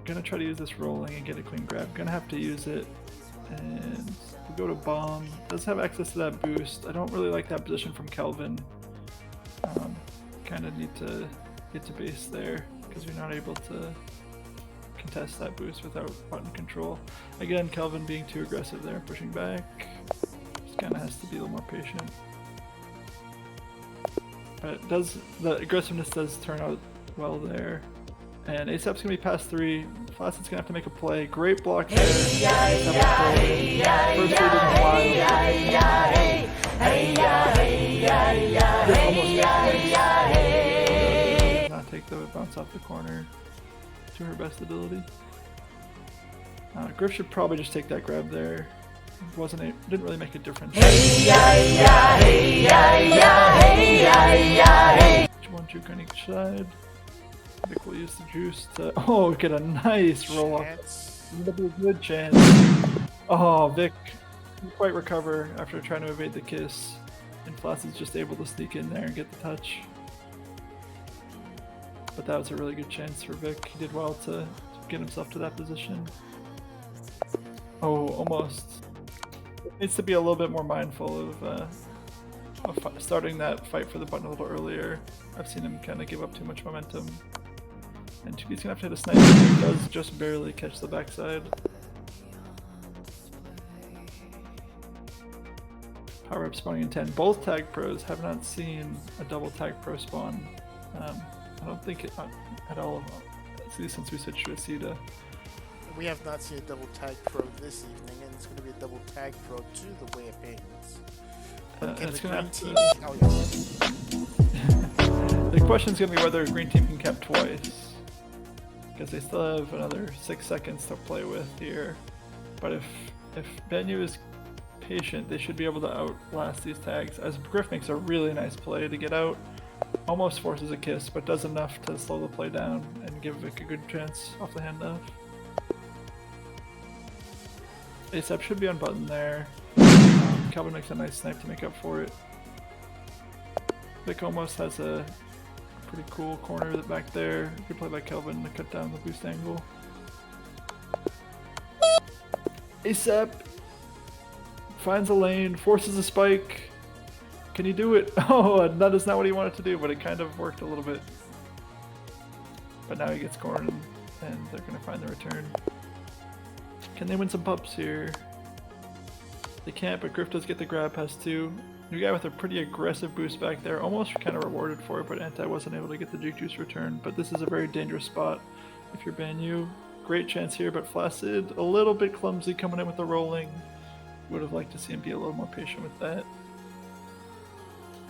gonna try to use this rolling and get a clean grab. Gonna have to use it, and we go to bomb. Does have access to that boost. I don't really like that position from Kelvin. Kind of need to get to base there because you're not able to contest that boost without button control. Again, Kelvin being too aggressive there, pushing back. Just kind of has to be a little more patient. But the aggressiveness does turn out well there. And ASAP's gonna be past 3. Flaccid's gonna have to make a play. Great block there. First read not take the bounce off the corner to her best ability. Griff should probably just take that grab there. Didn't really make a difference. 1-2 going each side. I think we'll use the juice to get a nice roll up. That'll be a good chance. Oh, Vic didn't quite recover after trying to evade the kiss, and Flaccid's just able to sneak in there and get the touch. But that was a really good chance for Vic. He did well to get himself to that position. Oh, almost. Needs to be a little bit more mindful of starting that fight for the button a little earlier. I've seen him kind of give up too much momentum. And 2P's gonna have to hit a sniper. He does just barely catch the backside. Power up spawning in 10. Both tag pros have not seen a double tag pro spawn. I don't think at all, at least since we switched to Acida. We have not seen a double tag pro this evening, and it's going to be a double tag pro to the way it pains. It's going to have to... The question is going to be whether green team can cap twice. Because they still have another 6 seconds to play with here. But if Benyu is patient, they should be able to outlast these tags. As Griff makes a really nice play to get out. Almost forces a kiss, but does enough to slow the play down and give Vic a good chance off the handoff. ASAP should be on button there. Calvin makes a nice snipe to make up for it. Vic almost has a pretty cool corner back there. Good play by Kelvin to cut down the boost angle. ASAP finds a lane, forces a spike. Can he do it? Oh, that is not what he wanted to do, but it kind of worked a little bit. But now he gets cornered, and they're going to find the return. Can they win some pups here? They can't, but Griff does get the grab past 2. New guy with a pretty aggressive boost back there, almost kind of rewarded for it, but Anti wasn't able to get the Juke Juice return. But this is a very dangerous spot if you're Banyu. Great chance here, but Flaccid a little bit clumsy coming in with the rolling. Would have liked to see him be a little more patient with that,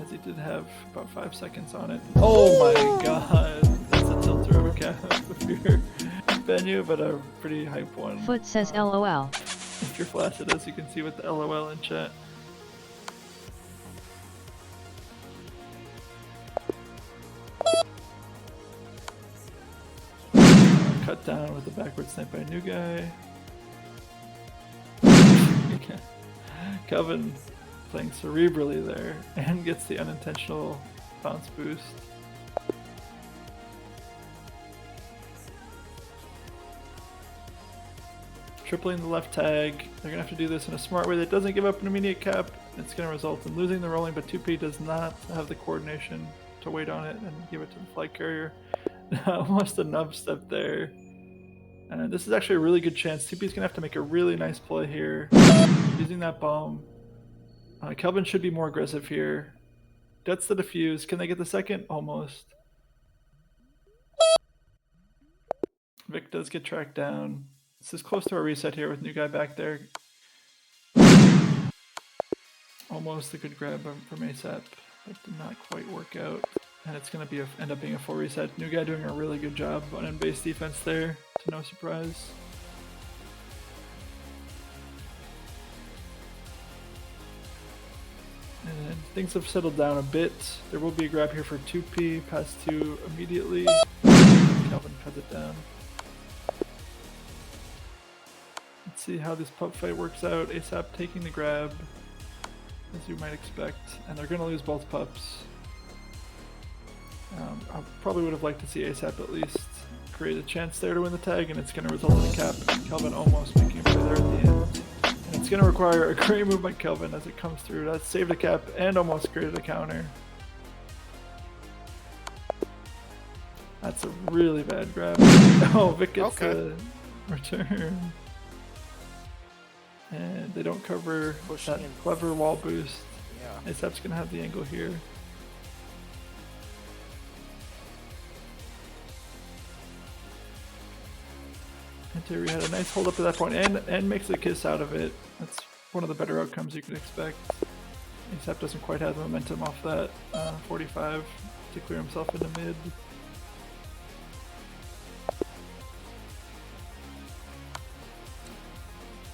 as he did have about 5 seconds on it. Oh my god, that's a tilter of a cap if you're Banyu, but a pretty hype one. Foot says LOL. If you're Flaccid, as you can see with the LOL in chat. Cut down with the backward snipe by a new guy. Kelvin playing cerebrally there and gets the unintentional bounce boost. Tripling the left tag. They're going to have to do this in a smart way that doesn't give up an immediate cap. It's going to result in losing the rolling, but 2P does not have the coordination to wait on it and give it to the flight carrier. Almost a nub step there. And this is actually a really good chance. 2P is going to have to make a really nice play here. Using that bomb. Kelvin should be more aggressive here. Gets the defuse. Can they get the second? Almost. Vic does get tracked down. This is close to a reset here with new guy back there. Almost a good grab from ASAP, but did not quite work out. And it's going to end up being a full reset. New guy doing a really good job on in-base defense there, to no surprise. And things have settled down a bit. There will be a grab here for 2P, pass 2 immediately. Calvin cuts it down. Let's see how this pup fight works out. ASAP taking the grab, as you might expect, and they're going to lose both pups. I probably would have liked to see ASAP at least create a chance there to win the tag, and it's going to result in a cap. Kelvin almost making a play there at the end. And it's going to require a great move by Kelvin as it comes through. That saved a cap and almost created a counter. That's a really bad grab. Oh, Vic gets the return. And they don't cover that clever wall boost. Yeah. ASAP's going to have the angle here. And Terry had a nice hold up at that point and makes a kiss out of it. That's one of the better outcomes you can expect. ASAP doesn't quite have the momentum off that 45 to clear himself in the mid.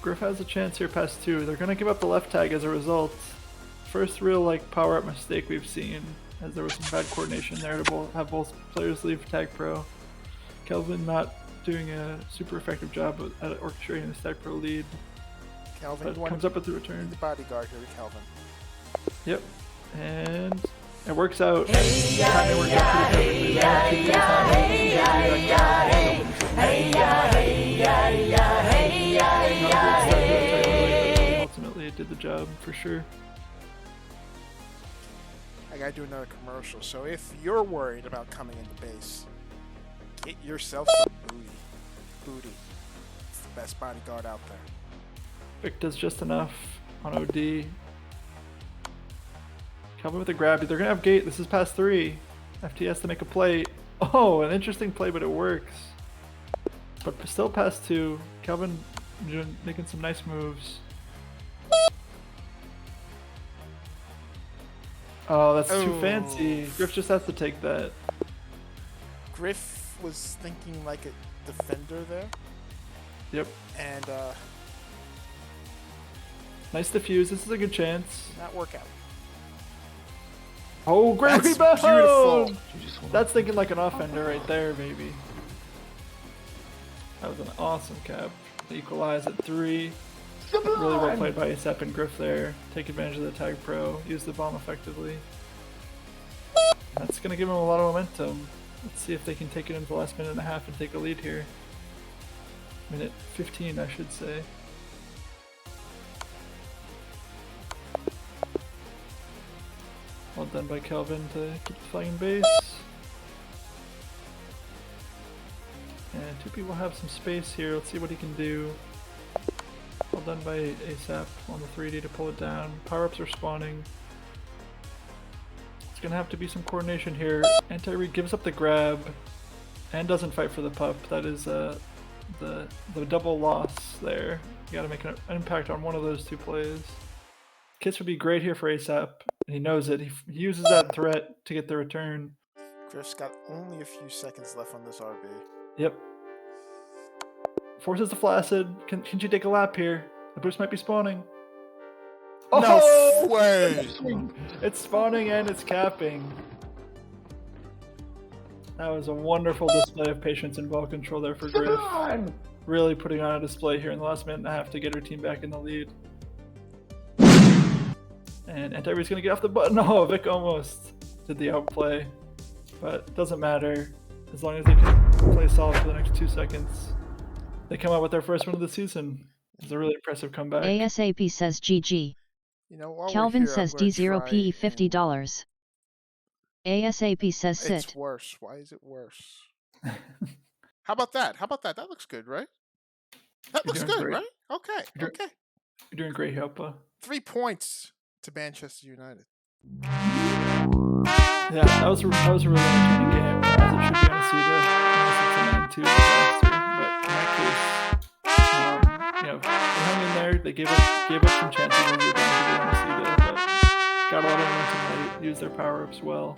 Griff has a chance here past 2. They're going to give up the left tag as a result. First real power up mistake we've seen, as there was some bad coordination there to have both players leave tag pro. Kelvin not doing a super effective job at orchestrating this tag pro lead. Kelvin comes up with the return. The bodyguard here to Kelvin. Yep, and it works out. Timing works out pretty perfectly. Ultimately, it did the job for sure. I gotta do another commercial. So if you're worried about coming into base, get yourself some booty. It's the best bodyguard out there. Vic does just enough on OD. Kelvin with a grab. They're gonna have gate. This is past 3. FTS to make a play. Oh, an interesting play, but it works. But still past 2. Kelvin making some nice moves. Oh, that's too fancy. Griff just has to take that. Griff was thinking like a defender there. Yep. And nice defuse. This is a good chance. Not work out. Oh, great That's rebound! beautiful. That's thinking like an offender right there, maybe. That was an awesome cap. Equalize at 3. Really well played by ASAP and Griff there. Take advantage of the tag pro. Use the bomb effectively. That's going to give him a lot of momentum. Let's see if they can take it into the last minute and a half and take a lead here. Minute 15, I should say. Well done by Kelvin to keep the flying base. And 2P will have some space here. Let's see what he can do. Well done by ASAP on the 3D to pull it down. Power-ups are spawning. It's going to have to be some coordination here. Anti-Reed gives up the grab and doesn't fight for the pup. That is the double loss there. You got to make an impact on one of those 2 plays. Kiss would be great here for ASAP, and he knows it. He uses that threat to get the return. Griff's got only a few seconds left on this RB. Yep. Forces the flaccid. Can she take a lap here? The boost might be spawning. No way! It's spawning and it's capping. That was a wonderful display of patience and ball control there for Griff. Really putting on a display here in the last minute and a half to get her team back in the lead. And Anti-Reed's gonna get off the button. Oh, Vic almost did the outplay. But it doesn't matter. As long as they can play solid for the next 2 seconds. They come out with their first win of the season. It's a really impressive comeback. ASAP says GG. You know, while Kelvin we're here, says D0P $50. ASAP says sit. It's worse. Why is it worse? How about that? That looks good, right? That looks good, right? Okay. You're doing great, Helpa. 3 points to Banchester United. Yeah, that was a really entertaining game, as it should be on a CETA, unless it's a 9-2 disaster. But in that case, they hung in there. They gave up some chances when they were down to be on a CETA, but got a lot of momentum. They used their power-ups well.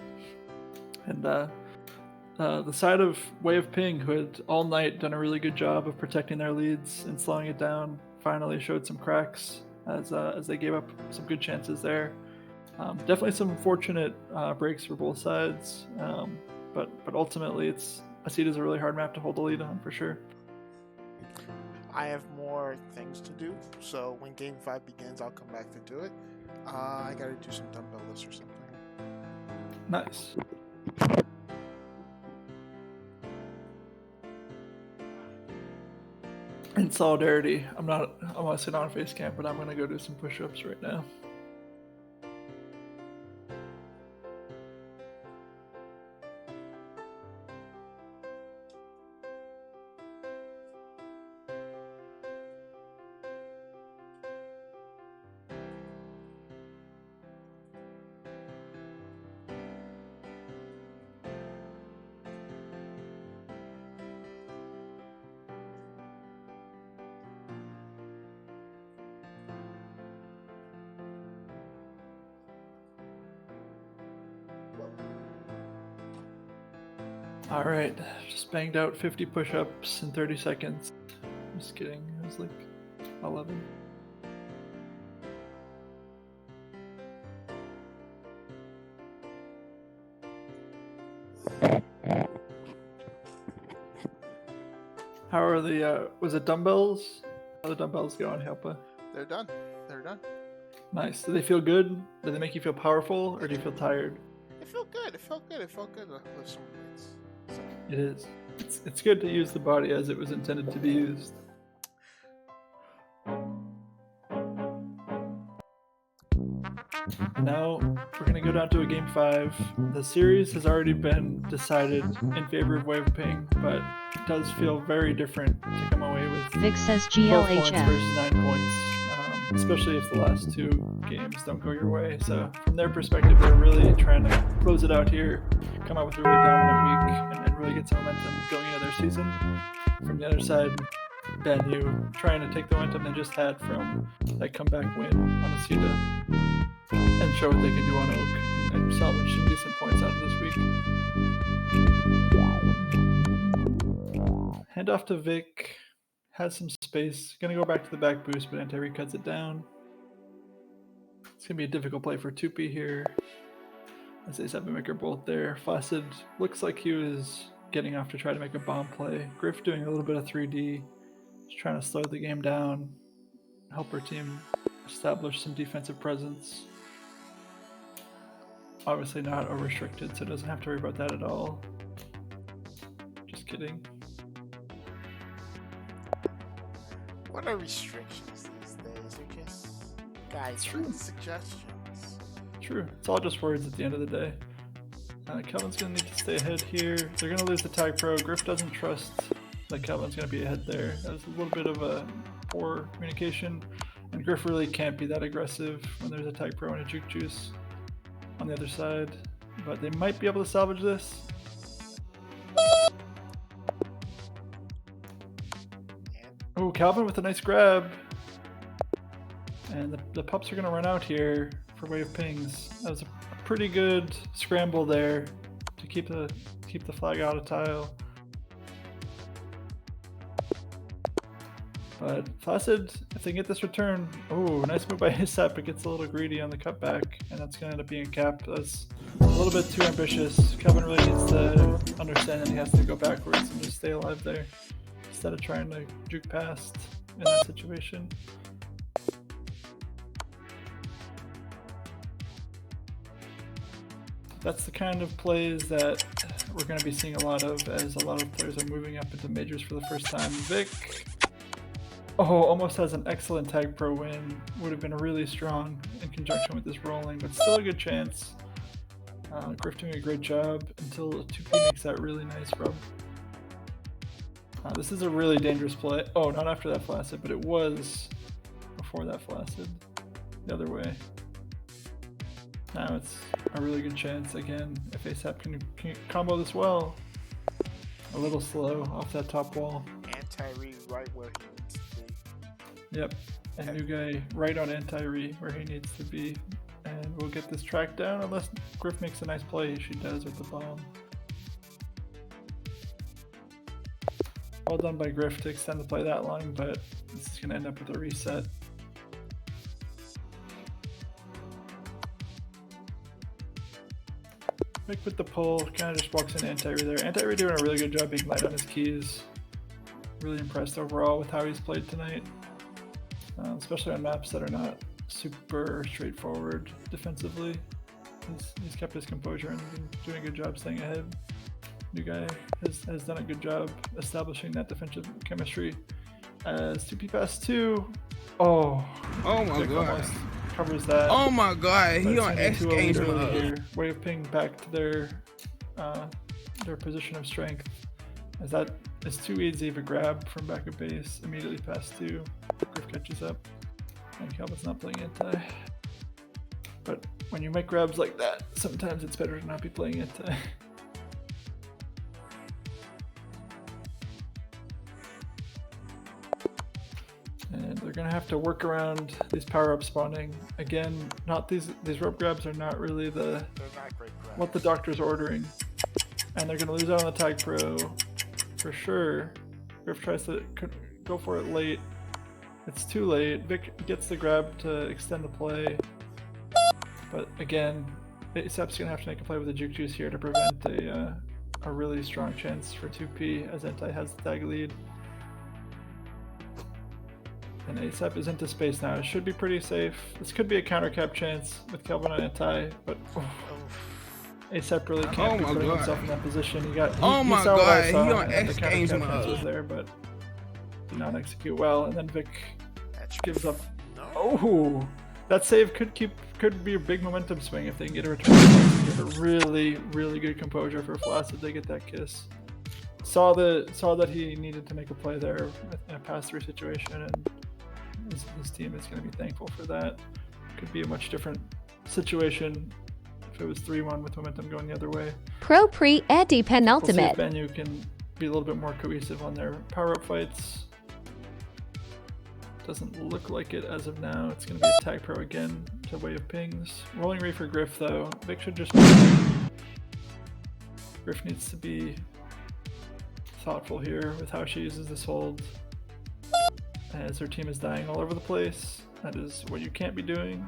And the side of Way of Ping, who had all night done a really good job of protecting their leads and slowing it down, finally showed some cracks as they gave up some good chances there. Definitely some fortunate breaks for both sides, but ultimately CETA is a really hard map to hold the lead on for sure. I have more things to do, so when Game 5 begins, I'll come back to do it. I gotta do some dumbbell lifts or something. Nice. In solidarity, I'm honestly not on face camp, but I'm gonna go do some push-ups right now. Alright, just banged out 50 push-ups in 30 seconds. Just kidding, it was like 11. How are the, was it dumbbells? How are the dumbbells going, Helpa? They're done. They're done. Nice. Do they feel good? Do they make you feel powerful, or do you feel tired? It felt good. It felt good. It felt good to lift some weights. So. It is. It's good to use the body as it was intended to be used. Now we're going to go down to a Game 5. The series has already been decided in favor of Way of Ping, but it does feel very different to come away with Vic says 12 points GLHF. versus 9 points, especially if the last two games don't go your way. So from their perspective, they're really trying to close it out here, come out with a really dominant week, and really get some momentum going into their season. From the other side, Banyu trying to take the momentum they just had from that comeback win on a CETA and show what they can do on Oak and salvage some decent points out of this week. Hand off to Vic. Has some space. Gonna go back to the back boost, but anti-re cuts it down. It's gonna be a difficult play for Tupi here. As Ace and Mick are both there. Flaccid looks like he was getting off to try to make a bomb play. Griff doing a little bit of 3D. Just trying to slow the game down. Help her team establish some defensive presence. Obviously not restricted, so it doesn't have to worry about that at all. Just kidding. What are restrictions these days? They're just guidelines, suggestions. True. It's all just words at the end of the day. Kelvin's going to need to stay ahead here. They're going to lose the tag pro. Griff doesn't trust that Kelvin's going to be ahead there. That's a little bit of a poor communication. And Griff really can't be that aggressive when there's a tag pro and a juke juice on the other side. But they might be able to salvage this. Oh, Calvin with a nice grab. And the pups are going to run out here for Way of Pings. That was a pretty good scramble there to keep the flag out of tile. But Flaccid, if they get this return, oh, nice move by Hissap, but gets a little greedy on the cutback, and that's going to end up being a cap. That's a little bit too ambitious. Kelvin really needs to understand that he has to go backwards and just stay alive there, instead of trying to juke past in that situation. That's the kind of plays that we're going to be seeing a lot of as a lot of players are moving up into majors for the first time. Vic, almost has an excellent tag pro win. Would have been really strong in conjunction with this rolling, but still a good chance. Griff doing a great job until 2P makes that really nice rub. This is a really dangerous play. Oh, not after that Flaccid, but it was before that Flaccid. The other way. Now it's a really good chance again if ASAP can combo this well. A little slow off that top wall. Anti-re right where he needs to be. Yep, and new guy right on anti-re where he needs to be. And we'll get this track down unless Griff makes a nice play. She does with the bomb. Well done by Griff to extend the play that long, but this is going to end up with a reset. Vic with the pull, kind of just walks in anti-re there. Anti-re doing a really good job being light on his keys. Really impressed overall with how he's played tonight. Especially on maps that are not super straightforward defensively. He's kept his composure and been doing a good job staying ahead. New guy has done a good job establishing that defensive chemistry. As 2P pass 2. Oh my god. Covers that. Oh my god, he on X Games here. Way of ping back to their position of strength. As that is too easy of a grab from back of base. Immediately past 2. Griff catches up. And Calvin's not playing anti. But when you make grabs like that, sometimes it's better to not be playing anti. And they're gonna have to work around these power-up spawning. Again, not these rope grabs are not really what the doctor's ordering. And they're gonna lose out on the tag pro for sure. Griff tries to go for it late. It's too late. Vic gets the grab to extend the play. But again, ASAP's gonna have to make a play with the juke juice here to prevent a really strong chance for 2P as Anti has the tag lead. And ASAP is into space now. It should be pretty safe. This could be a counter cap chance with Kelvin on Anti, but ASAP really can't be putting himself in that position. He on X Games was there, but did not execute well. And then Vic gives up. Oh, that save could be a big momentum swing if they can get a return. Give a really good composure for Flaccid. They get that kiss. Saw that he needed to make a play there in a pass-through situation, and his team is going to be thankful for that. Could be a much different situation if it was 3-1 with momentum going the other way. Pro pre anti penultimate. We'll see if Banyu can be a little bit more cohesive on their power-up fights. Doesn't look like it as of now. It's going to be a tag pro again to way of pings. Rolling Ray for Griff though. Vic should just. Griff needs to be thoughtful here with how she uses this hold. As her team is dying all over the place. That is what you can't be doing.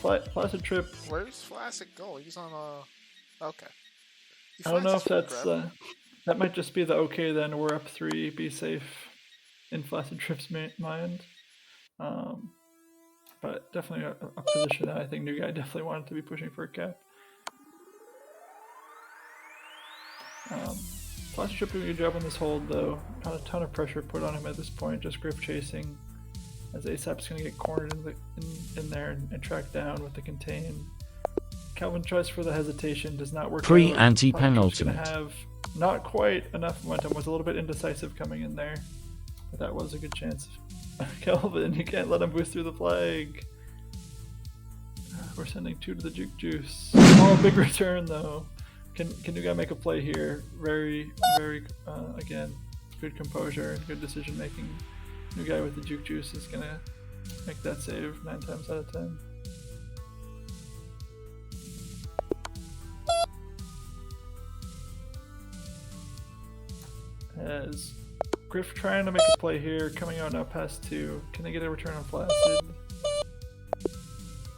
Flaccid trip. Where's Flaccid go? He's on a. Okay. I don't know if that's. That might just be the okay then. We're up 3. Be safe. In Flaccid Trip's mind. But definitely a position that I think New Guy definitely wanted to be pushing for a cap. Flaccid Trip doing a good job on this hold though. Not a ton of pressure put on him at this point, just Griff chasing. As ASAP's going to get cornered in there and tracked down with the contain. Calvin tries for the hesitation, does not work. Pre-anti-penultimate. Have not quite enough momentum, was a little bit indecisive coming in there. But that was a good chance. Kelvin, you can't let him boost through the flag. We're sending 2 to the juke juice. Oh, big return though. Can you guys make a play here? Very, again, good composure and good decision making. New guy with the juke juice is gonna make that save 9 times out of 10. As Griff trying to make a play here, coming out now past 2. Can they get a return on Flaccid?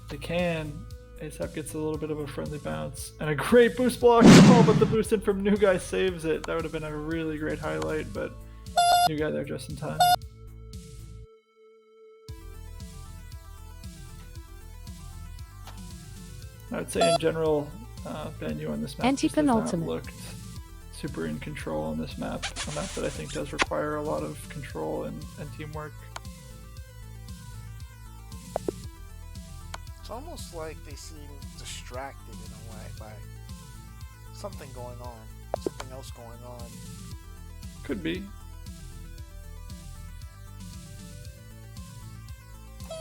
They can. ASAP gets a little bit of a friendly bounce. And a great boost block! Oh, but the boost in from New Guy saves it. That would have been a really great highlight, but New Guy there just in time. I would say in general, Banyu on this map just has not looked super in control on this map. A map that I think does require a lot of control and teamwork. It's almost like they seem distracted in a way by something going on, something else going on. Could be.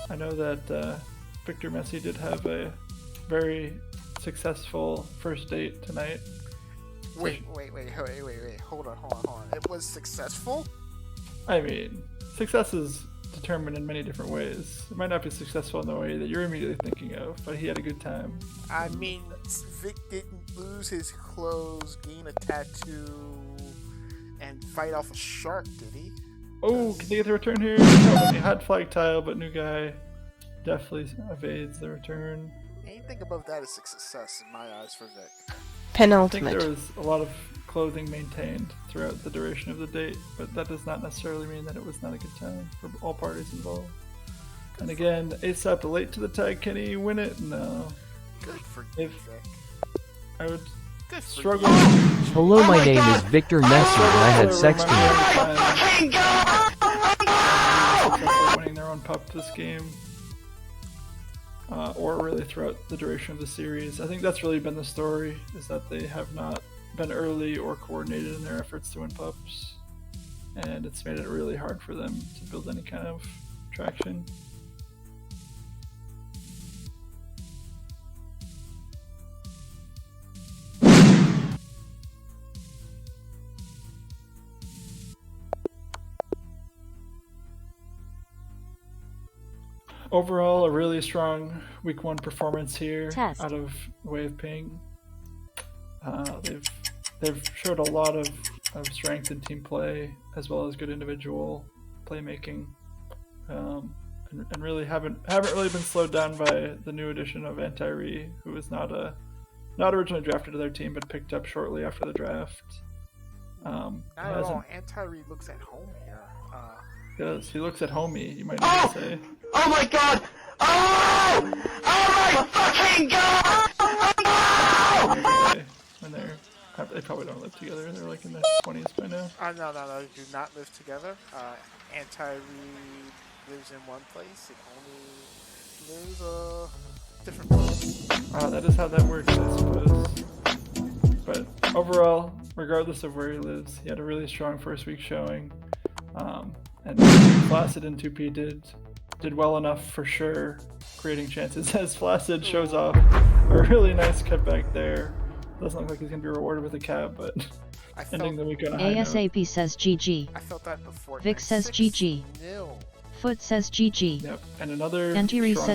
I know that Victor Messi did have a very successful first date tonight. Wait. Hold on. It was successful? I mean, success is determined in many different ways. It might not be successful in the way that you're immediately thinking of, but he had a good time. I mean, Vic didn't lose his clothes, gain a tattoo, and fight off a shark, did he? Oh, can they get the return here? No, hot flag tile, but new guy definitely evades the return. Anything above that is a success in my eyes for Vic. I Penultimate. think there was a lot of clothing maintained throughout the duration of the date, but that does not necessarily mean that it was not a good time for all parties involved. And again, Ace up late to the tag. Can he win it? No. Good for you, Vic. I would Good for struggle. Hello, my name is Victor Messi and I had sex tonight. Winning their own pup this game. Or really throughout the duration of the series. I think that's really been the story, is that they have not been early or coordinated in their efforts to win pups. And it's made it really hard for them to build any kind of traction. Overall, a really strong week 1 performance here. Test. Out of Wave Ping. They've showed a lot of strength in team play as well as good individual playmaking, and really haven't really been slowed down by the new addition of Anti-Re, who was not originally drafted to their team but picked up shortly after the draft. Not at all. Anti-Re looks at home here. He looks at homey, you might even say. Oh my god! Oh! Oh my fucking god! When they probably don't live together. They're like in their 20s by now. No, they do not live together. Anti-Re lives in one place and only lives a different place. That is how that works, I suppose. But overall, regardless of where he lives, he had a really strong first week showing. And Flaccid and 2P did well enough for sure, creating chances as Flaccid shows off a really nice cutback there. Doesn't look like he's going to be rewarded with a cab, but ending the week on a high note. ASAP says GG. I felt that before. Vic says GG. Foot says GG. Yep, and another Anti-Re strong says